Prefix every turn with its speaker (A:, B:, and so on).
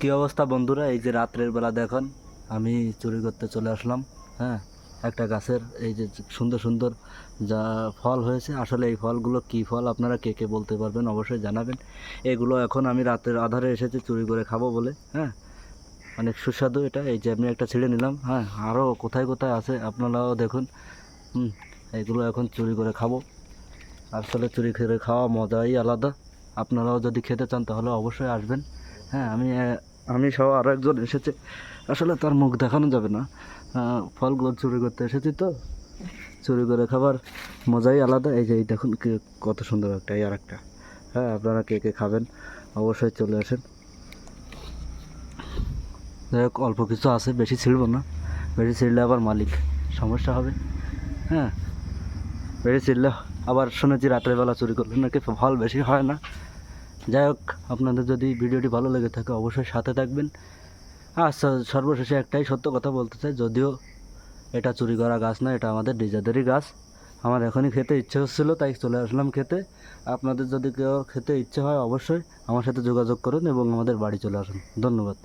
A: কি অবস্থা বন্ধুরা, এই যে রাত্রের বেলা দেখুন আমি চুরি করতে চলে আসলাম। হ্যাঁ, একটা গাছের এই যে সুন্দর সুন্দর যা ফল হয়েছে, আসলে এই ফলগুলো কি ফল আপনারা কে কে বলতে পারবেন অবশ্যই জানাবেন। এগুলো এখন আমি রাতের আধারে এসেছি চুরি করে খাবো বলে। হ্যাঁ, অনেক সুস্বাদু এটা। এই যে আমি একটা ছিঁড়ে নিলাম। হ্যাঁ, আরও কোথায় কোথায় আছে আপনারাও দেখুন। এগুলো এখন চুরি করে খাবো। আসলে চুরি করে খাওয়া মজাই আলাদা। আপনারাও যদি খেতে চান তাহলে অবশ্যই আসবেন। হ্যাঁ, আমি সহ আরও একজন এসেছে। আসলে তার মুখ দেখানো যাবে না। ফলগুলো চুরি করতে এসেছি তো, চুরি করে খাবার মজাই আলাদা। এই যে এই দেখুন কত সুন্দর একটা, এই আর একটা। হ্যাঁ, আপনারা কে কে খাবেন অবশ্যই চলে আসেন। যাই হোক, অল্প কিছু আছে, বেশি ছিঁড়ব না। বেশি ছিঁড়লে আবার মালিক সমস্যা হবে। হ্যাঁ, বেশি ছিঁড়লে আবার শুনেছি রাত্রেবেলা চুরি করলে নাকি ফল বেশি হয় না। যাই হোক, আপনাদের যদি ভিডিওটি ভালো লেগে থাকে অবশ্যই সাথে থাকবেন। আচ্ছা, সর্বশেষে একটাই সত্য কথা বলতে চাই, যদিও এটা চুরি করা গাছ না, এটা আমাদের নিজেদেরই গাছ। আমার এখনই খেতে ইচ্ছে হচ্ছিলো তাই চলে আসলাম খেতে। আপনাদের যদি কেউ খেতে ইচ্ছে হয় অবশ্যই আমার সাথে যোগাযোগ করুন এবং আমাদের বাড়ি চলে আসুন। ধন্যবাদ।